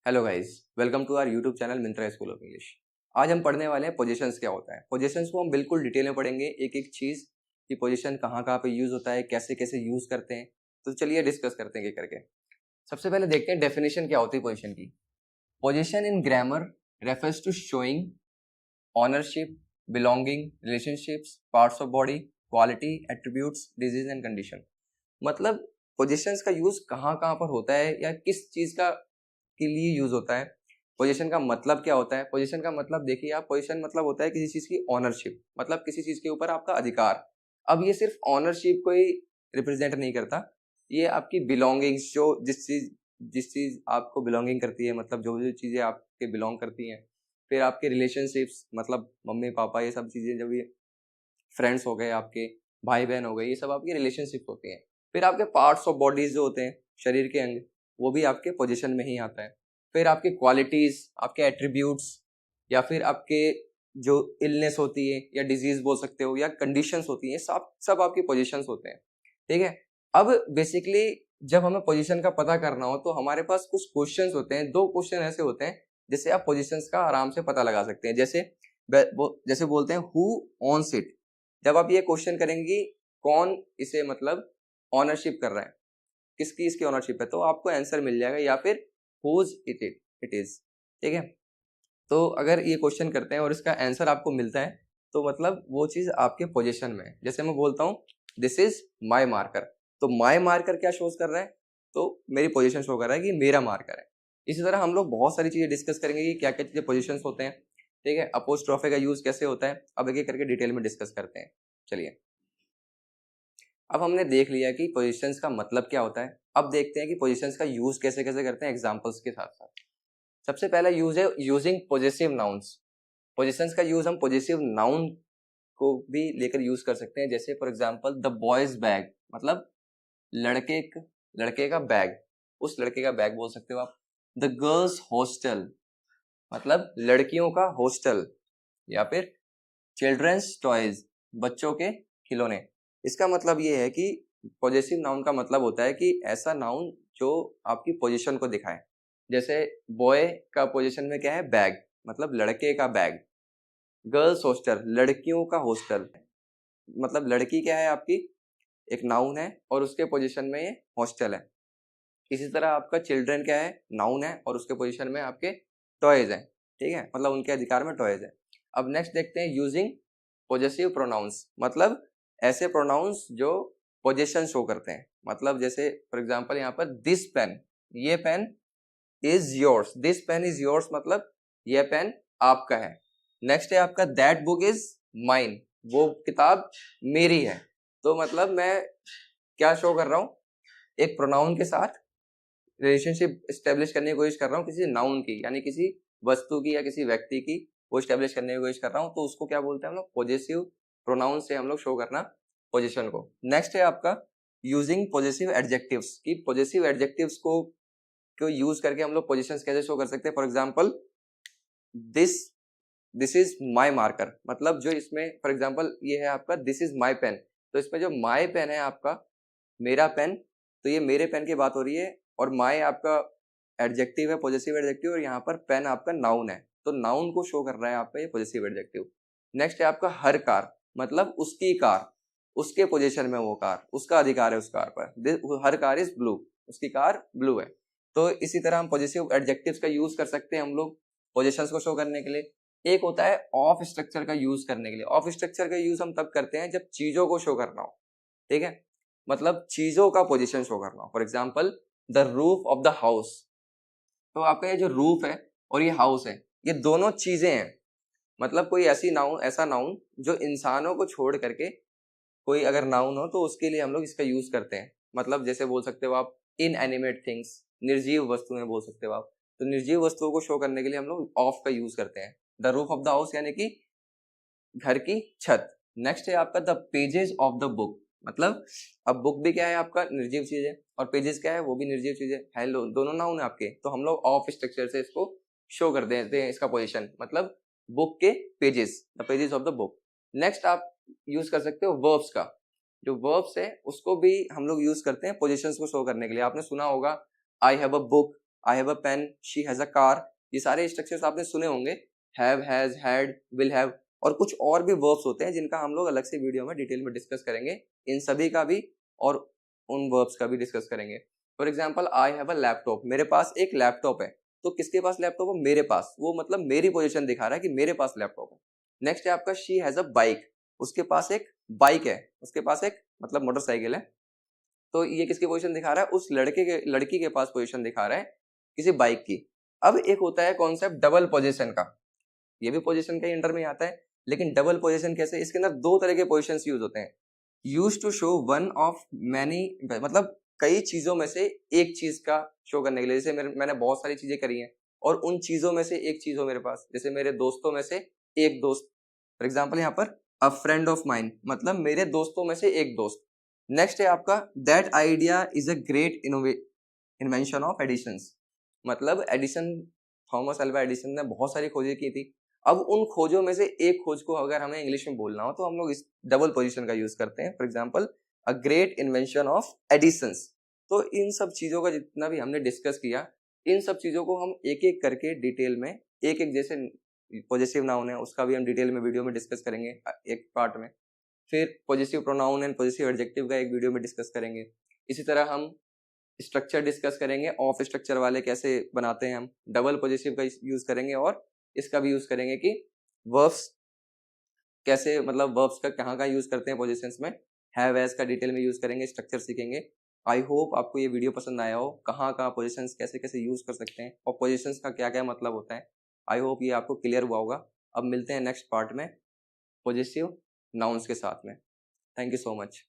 Hello guys, welcome to our YouTube channel Mintra school of English. आज हम पढ़ने वाले हैं पोजीशंस क्या होता है। पोजीशंस को हम बिल्कुल डिटेल में पढ़ेंगे, एक एक चीज़ की पोजीशन कहाँ कहाँ पे यूज़ होता है, कैसे कैसे यूज़ करते हैं। तो चलिए डिस्कस करते हैं एक करके। सबसे पहले देखते हैं डेफिनेशन क्या होती है पोजीशन की। Possession in grammar refers to showing ownership, belonging, relationships, parts of body, quality, attributes, disease and condition. मतलब पोजीशंस का यूज कहाँ कहाँ पर होता है या किस चीज का के लिए यूज होता है। पोजीशन का मतलब क्या होता है? पोजीशन का मतलब देखिए आप, पोजीशन मतलब होता है किसी चीज की ऑनरशिप, मतलब किसी चीज के ऊपर आपका अधिकार। अब ये सिर्फ ऑनरशिप को ही रिप्रेजेंट नहीं करता, ये आपकी बिलोंगिंग्स, जो जिस चीज आपको बिलोंगिंग करती है, मतलब जो जो चीजें आपके बिलोंग करती हैं। फिर आपके रिलेशनशिप्स, मतलब मम्मी पापा, ये सब चीजें, जब ये फ्रेंड्स हो गए, आपके भाई बहन हो गए, ये सब आपकी रिलेशनशिप होती हैं। फिर आपके पार्ट्स ऑफ बॉडीज जो होते हैं, शरीर के अंग, वो भी आपके पोजीशन में ही आता है। फिर आपकी क्वालिटीज, आपके एट्रीब्यूट्स, या फिर आपके जो इलनेस होती है या डिजीज बोल सकते हो, या कंडीशंस होती हैं, सब सब आपकी पोजीशंस होते हैं। ठीक है। अब बेसिकली जब हमें पोजीशन का पता करना हो तो हमारे पास कुछ क्वेश्चंस होते हैं। दो क्वेश्चन ऐसे होते हैं जिससे आप पोजीशंस का आराम से पता लगा सकते हैं। जैसे बोलते हैं हु ऑन्स इट। जब आप ये क्वेश्चन करेंगे कौन इसे मतलब ऑनरशिप कर रहा है, किसकी इसकी ऑनरशिप है, तो आपको आंसर मिल जाएगा, या फिर हुज इट इज। ठीक है। तो अगर ये क्वेश्चन करते हैं और इसका आंसर आपको मिलता है तो मतलब वो चीज आपके पोजीशन में है। जैसे मैं बोलता हूँ दिस इज माई मार्कर, तो माई मार्कर क्या शोज कर रहा है? तो मेरी पोजीशन शो कर रहा है कि मेरा मार्कर है। इसी तरह हम लोग बहुत सारी चीजें डिस्कस करेंगे कि क्या क्या चीजें पोजीशंस होते हैं। ठीक है। अपोस्ट्रोफे का यूज कैसे होता है, अब एक एक करके डिटेल में डिस्कस करते हैं। चलिए, अब हमने देख लिया कि पोजीशंस का मतलब क्या होता है। अब देखते हैं कि पोजीशंस का यूज कैसे कैसे करते हैं एग्जांपल्स के साथ साथ। सबसे पहला यूज है यूजिंग पॉजेसिव नाउन्स। पोजीशंस का यूज हम पॉजेसिव नाउन को भी लेकर यूज कर सकते हैं। जैसे for example the boys bag, मतलब लड़के लड़के का बैग, उस लड़के का बैग बोल सकते हो आप। द गर्ल्स हॉस्टल, मतलब लड़कियों का हॉस्टल। या फिर चिल्ड्रंस टॉयज, बच्चों के खिलौने। इसका मतलब ये है कि पॉजेसिव नाउन का मतलब होता है कि ऐसा नाउन जो आपकी पोजीशन को दिखाए। जैसे बॉय का पोजीशन में क्या है? बैग, मतलब लड़के का बैग। गर्ल्स हॉस्टल, लड़कियों का हॉस्टल, मतलब लड़की क्या है आपकी? एक नाउन है और उसके पोजीशन में ये हॉस्टल है। इसी तरह आपका चिल्ड्रन क्या है? नाउन है और उसके पोजीशन में आपके टॉयज हैं। ठीक है, मतलब उनके अधिकार में टॉयज है। अब नेक्स्ट देखते हैं यूजिंग पॉजेसिव प्रोनाउंस, मतलब ऐसे प्रोनाउंस जो पोजीशन शो करते हैं। मतलब जैसे फॉर एग्जांपल यहाँ पर दिस पेन, ये pen is yours, this pen is yours, मतलब ये पेन आपका है। नेक्स्ट है आपका दैट बुक इज माइन, वो किताब मेरी है। तो मतलब मैं क्या शो कर रहा हूँ? एक प्रोनाउन के साथ रिलेशनशिप स्टेब्लिश करने की कोशिश कर रहा हूँ किसी नाउन की, यानी किसी वस्तु की या किसी व्यक्ति की वो स्टेब्लिश करने की कोशिश कर रहा हूँ, तो उसको क्या बोलते हैं हम लोग? पॉजेसिव प्रोनाउन से हम लोग शो करना पोजीशन को। नेक्स्ट है आपका यूजिंग पॉजेसिव एडजेक्टिव्स, की पॉजेसिव एडजेक्टिव्स को यूज करके हम लोग पोजीशंस कैसे शो कर सकते हैं। For example this this is my marker, मतलब जो इसमें फॉर एग्जांपल ये है आपका दिस इज माय पेन, तो इसमें जो माय पेन है आपका, मेरा पेन, तो ये मेरे पेन की बात हो रही है। और माय आपका एडजेक्टिव है, पॉजेसिव एडजेक्टिव, और यहाँ पर पेन आपका नाउन है, तो नाउन को शो कर रहा है आपका ये पॉजेसिव एडजेक्टिव। नेक्स्ट है आपका हर कार, मतलब उसकी कार, उसके पोजीशन में वो कार, उसका अधिकार है उस कार पर। हर कार इज ब्लू, उसकी कार ब्लू है। तो इसी तरह हम पॉजेसिव एडजेक्टिव्स का यूज कर सकते हैं हम लोग पोजीशंस को शो करने के लिए। एक होता है ऑफ स्ट्रक्चर का यूज करने के लिए। ऑफ स्ट्रक्चर का यूज हम तब करते हैं जब चीजों को शो करना हो। ठीक है, मतलब चीजों का पोजीशन शो करना हो। For example the roof of the house, तो आपका ये जो रूफ है और ये हाउस है, ये दोनों चीजें हैं। मतलब कोई ऐसा नाउन जो इंसानों को छोड़ करके कोई अगर नाउन हो तो उसके लिए हम लोग इसका यूज करते हैं। मतलब जैसे बोल सकते हो आप इनएनिमेट थिंग्स, निर्जीव वस्तुएं बोल सकते हो आप। तो निर्जीव वस्तुओं को शो करने के लिए हम लोग ऑफ का यूज करते हैं। The roof of the house यानी कि घर की छत। नेक्स्ट है आपका the pages of the book, मतलब अब बुक भी क्या है आपका? निर्जीव चीज है, और पेजेस क्या है? वो भी निर्जीव चीज है। हेलो, दोनों नाउन है आपके, तो हम लोग ऑफ स्ट्रक्चर से इसको शो कर देते हैं इसका पोजीशन, मतलब बुक के pages, the pages of the book. Next आप यूज कर सकते हो वर्ब्स का। जो वर्ब्स है उसको भी हम लोग यूज करते हैं पोजीशंस को शो करने के लिए। आपने सुना होगा I have a book, I have a pen, she has a car, ये सारे स्ट्रक्चर्स आपने सुने होंगे, have, has, had, will have, और कुछ और भी वर्ब्स होते हैं जिनका हम लोग अलग से वीडियो में डिटेल में डिस्कस करेंगे, इन सभी का भी और उन वर्ब्स का भी डिस्कस करेंगे। For example, I have a laptop, मेरे पास एक लैपटॉप है, तो किसके पास लैपटॉप है? मेरे पास, वो मतलब मेरी पोजीशन दिखा रहा है कि मेरे पास लैपटॉप है। नेक्स्ट है आपका शी हैज अ बाइक, उसके पास एक बाइक है, उसके पास एक मतलब मोटरसाइकिल है, तो ये किसकी पोजीशन दिखा रहा है? उस लड़की के पास पोजीशन दिखा रहा है किसी बाइक की। अब एक होता है कॉन्सेप्ट डबल पोजीशन का, ये भी पोजीशन के अंडर में आता है, लेकिन डबल पोजीशन कैसे? इसके अंदर दो तरह के पोजीशंस यूज होते हैं। Use to show one of many, मतलब कई चीजों में से एक चीज का शो करने के लिए, जैसे मैंने बहुत सारी चीजें करी हैं और उन चीजों में से एक चीज हो मेरे पास, जैसे मेरे दोस्तों में से एक दोस्त, फॉर एग्जाम्पल यहाँ पर अ फ्रेंड ऑफ माइन, मतलब मेरे दोस्तों में से एक दोस्त। नेक्स्ट है आपका that idea is a great invention of Edison's, मतलब एडिशन, थॉमस अल्वा एडिसन ने बहुत सारी खोजें की थी। अब उन खोजों में से एक खोज को अगर हमें इंग्लिश में बोलना हो तो हम लोग इस डबल पोजीशन का यूज करते हैं, for example a great invention of Addison's. तो इन सब चीजों का जितना भी हमने डिस्कस किया, इन सब चीजों को हम एक एक करके डिटेल में, एक एक जैसे पॉजिटिव नाउन है उसका भी हम डिटेल में वीडियो में डिस्कस करेंगे एक पार्ट में, फिर positive pronoun and positive adjective का एक वीडियो में डिस्कस करेंगे। इसी तरह हम स्ट्रक्चर डिस्कस करेंगे, ऑफ स्ट्रक्चर वाले कैसे बनाते हैं हम, डबल पॉजिटिव का यूज करेंगे, और इसका भी यूज करेंगे कि वर्ब्स कैसे, मतलब वर्ब्स का कहाँ कहाँ यूज करते हैं पोजीशंस में, हैव हैज का डिटेल में यूज करेंगे, स्ट्रक्चर सीखेंगे। आई होप आपको ये वीडियो पसंद आया हो, कहाँ कहाँ पोजीशंस कैसे कैसे यूज कर सकते हैं और पोजीशंस का क्या क्या मतलब होता है। आई होप ये आपको क्लियर हुआ होगा। अब मिलते हैं नेक्स्ट पार्ट में पॉजिटिव नाउन्स के साथ में। Thank you so much.